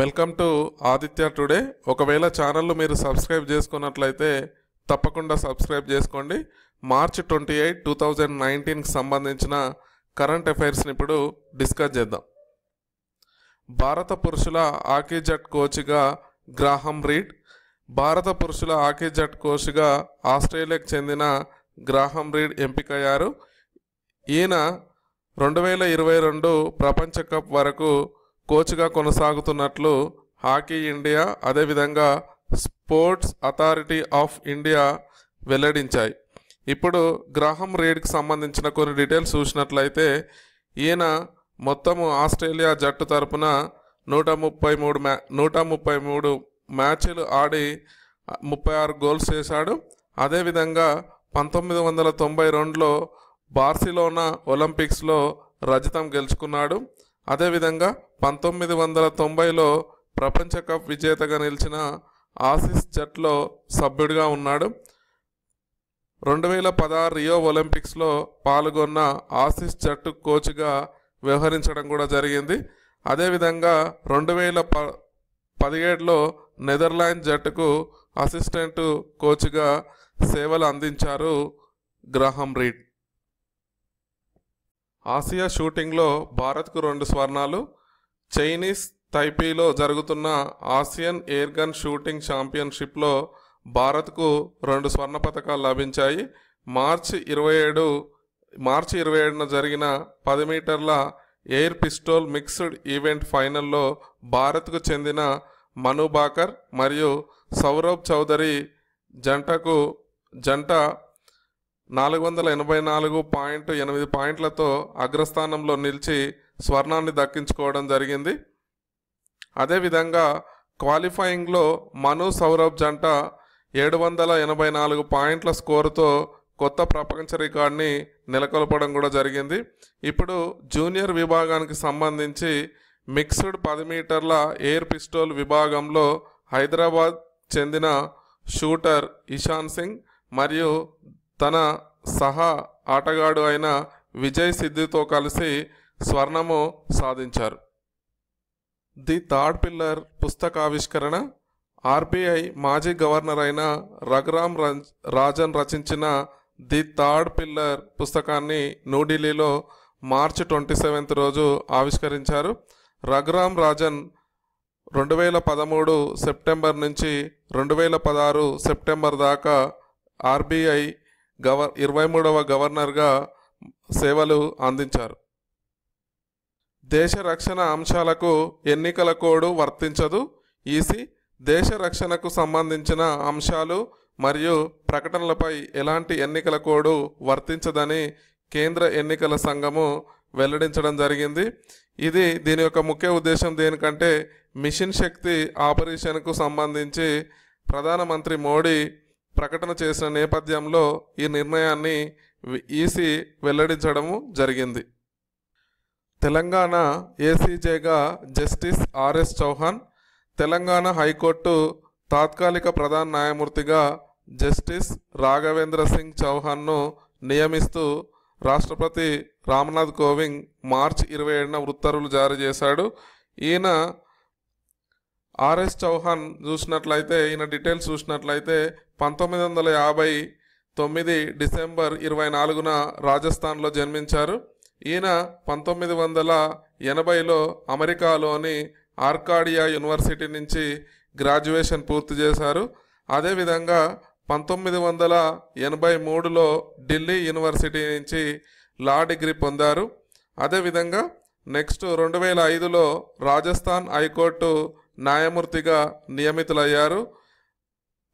Welcome to Aditya today. ఒకవేళ channel మీరు subscribe చేసుకున్నట్లయితే తప్పకుండా సబ్స్క్రైబ్ చేసుకోండి. మార్చ్ 28, 2019కి సంబంధించిన కరెంట్ అఫైర్స్ని ఇప్పుడు డిస్కస్ చేద్దాం. భారత పురుషుల హాకీ జట్ కోచ్గా గ్రాహం రీడ్. భారత పురుషుల హాకీ జట్ కోచ్గా ఆస్ట్రేలియాకు చెందిన గ్రాహం రీడ్ ఎంపికయ్యారు. ఈయన 2022 ప్రపంచ కప్ వరకు కోచ్గా కొనసాగుతున్నట్లు హాకీ ఇండియా అదేవిధంగా స్పోర్ట్స్ అథారిటీ ఆఫ్ ఇండియా వెల్లడించాయి. ఇప్పుడు గ్రాహం రీడ్కి సంబంధించిన కొన్ని డీటెయిల్స్ చూసినట్లయితే ఈయన మొత్తము ఆస్ట్రేలియా జట్టు తరపున 133 మ్యాచ్లు ఆడి 36 గోల్స్ చేశాడు. అదేవిధంగా 1992లో బార్సిలోనా ఒలింపిక్స్లో రజతం గెలుచుకున్నాడు. అదేవిధంగా 1990లో ప్రపంచ కప్ విజేతగా నిలిచిన ఆసీస్ జట్లో సభ్యుడిగా ఉన్నాడు. 2016 రియో ఒలింపిక్స్లో పాల్గొన్న ఆసీస్ జట్టు కోచ్గా వ్యవహరించడం కూడా జరిగింది. అదేవిధంగా 2017లో నెదర్లాండ్ జట్టుకు అసిస్టెంట్ కోచ్గా సేవలు అందించారు గ్రాహం రీడ్. ఆసియా షూటింగ్లో భారత్కు 2 స్వర్ణాలు. చైనీస్ తైపీలో జరుగుతున్న ఆసియన్ ఎయిర్ గన్ షూటింగ్ ఛాంపియన్షిప్లో భారత్కు 2 స్వర్ణ పతకాలు లభించాయి. మార్చి 27న జరిగిన 10 మీటర్ల ఎయిర్ పిస్టోల్ మిక్స్డ్ ఈవెంట్ ఫైనల్లో భారత్కు చెందిన మను బాకర్ మరియు సౌరభ్ చౌదరి జంట 484.8 పాయింట్లతో అగ్రస్థానంలో నిలిచి స్వర్ణాన్ని దక్కించుకోవడం జరిగింది. అదేవిధంగా క్వాలిఫైయింగ్లో మను సౌరభ్ జంట 784 పాయింట్ల స్కోరుతో కొత్త ప్రపంచ రికార్డ్ని నెలకొల్పడం కూడా జరిగింది. ఇప్పుడు జూనియర్ విభాగానికి సంబంధించి మిక్స్డ్ 10 మీటర్ల ఎయిర్ పిస్టోల్ విభాగంలో హైదరాబాద్ చెందిన షూటర్ ఇషాన్ సింగ్ మరియు తన సహా ఆటగాడు అయిన విజయ్ సిద్ధితో కలిసి స్వర్ణము సాధించారు. ది థర్డ్ పిల్లర్ పుస్తకావిష్కరణ. ఆర్బీఐ మాజీ గవర్నర్ అయిన రఘురామ్ రాజన్ రచించిన ది థర్డ్ పిల్లర్ పుస్తకాన్ని న్యూఢిల్లీలో మార్చి 27 రోజు ఆవిష్కరించారు. రఘురామ్ రాజన్ 2013 సెప్టెంబర్ నుంచి 2016 సెప్టెంబర్ దాకా ఆర్బీఐ 23వ గవర్నర్గా సేవలు అందించారు. దేశ రక్షణ అంశాలకు ఎన్నికల కోడ్ వర్తించదు. ఈసీ దేశ రక్షణకు సంబంధించిన అంశాలు మరియు ప్రకటనలపై ఎలాంటి ఎన్నికల కోడ్ వర్తించదని కేంద్ర ఎన్నికల సంఘము వెల్లడించడం జరిగింది. దీని యొక్క ముఖ్య ఉద్దేశం దేనికంటే మిషన్ శక్తి ఆపరేషన్కు సంబంధించి ప్రధానమంత్రి మోడీ ప్రకటన చేసిన నేపథ్యంలో ఈ నిర్ణయాన్ని ఈసీ వెల్లడించడము జరిగింది. తెలంగాణ ఏసీజేగా justice R S Chauhan. Telangana high court తాత్కాలిక ప్రధాన న్యాయమూర్తిగా జస్టిస్ రాఘవేంద్ర సింగ్ చౌహాన్ను నియమిస్తూ రాష్ట్రపతి రామ్నాథ్ కోవింద్ మార్చి 27న ఉత్తర్వులు జారీ చేశాడు. ఈయన ఆర్ఎస్ చౌహాన్ చూసినట్లయితే ఈయన డీటెయిల్స్ చూసినట్లయితే 1959 డిసెంబర్ 24న రాజస్థాన్లో జన్మించారు. ఈయన 1980లో అమెరికాలోని ఆర్కాడియా యూనివర్సిటీ నుంచి గ్రాడ్యుయేషన్ పూర్తి చేశారు. అదేవిధంగా 1983లో ఢిల్లీ యూనివర్సిటీ నుంచి లా డిగ్రీ పొందారు. అదేవిధంగా నెక్స్ట్ 2005లో రాజస్థాన్ హైకోర్టు న్యాయమూర్తిగా నియమితులయ్యారు.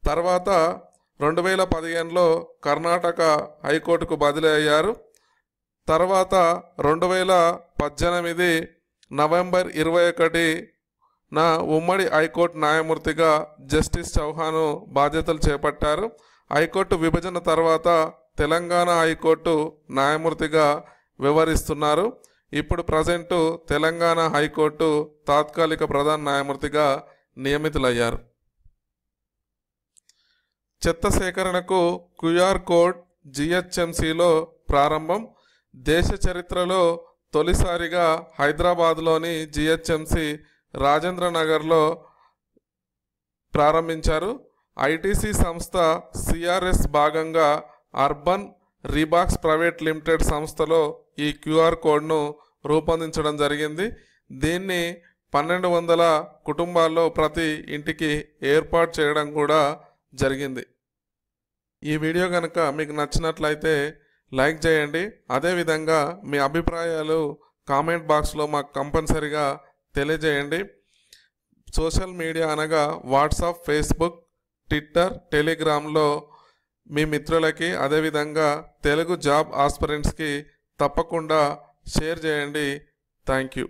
తర్వాత 2015లో కర్ణాటక హైకోర్టుకు బదిలీ అయ్యారు. తర్వాత 2018 నవంబర్ 21న ఉమ్మడి హైకోర్టు న్యాయమూర్తిగా జస్టిస్ చౌహాన్ బాధ్యతలు చేపట్టారు. హైకోర్టు విభజన తర్వాత తెలంగాణ హైకోర్టు న్యాయమూర్తిగా వ్యవహరిస్తున్నారు. ఇప్పుడు ప్రజెంటు తెలంగాణ హైకోర్టు తాత్కాలిక ప్రధాన న్యాయమూర్తిగా నియమితులయ్యారు. చెత్త సేకరణకు క్యూఆర్ కోడ్ జిహెచ్ఎంసిలో ప్రారంభం. దేశ చరిత్రలో తొలిసారిగా హైదరాబాద్లోని జిహెచ్ఎంసి రాజేంద్ర నగర్లో ప్రారంభించారు. ఐటీసీ సంస్థ సిఆర్ఎస్ భాగంగా అర్బన్ రీబాక్స్ ప్రైవేట్ లిమిటెడ్ సంస్థలో ఈ క్యూఆర్ కోడ్ను రూపొందించడం జరిగింది. దీన్ని 1200 కుటుంబాల్లో ప్రతి ఇంటికి ఏర్పాటు చేయడం కూడా జరిగింది. ఈ వీడియో కనుక మీకు నచ్చినట్లయితే లైక్ చేయండి. అదేవిధంగా మీ అభిప్రాయాలు కామెంట్ బాక్స్లో మాకు కంపల్సరిగా తెలియజేయండి. సోషల్ మీడియా అనగా వాట్సాప్, ఫేస్బుక్, ట్విట్టర్, టెలిగ్రామ్లో మీ మిత్రులకి అదేవిధంగా తెలుగు జాబ్ ఆస్పిరెంట్స్కి తప్పకుండా షేర్ చేయండి. Thank you.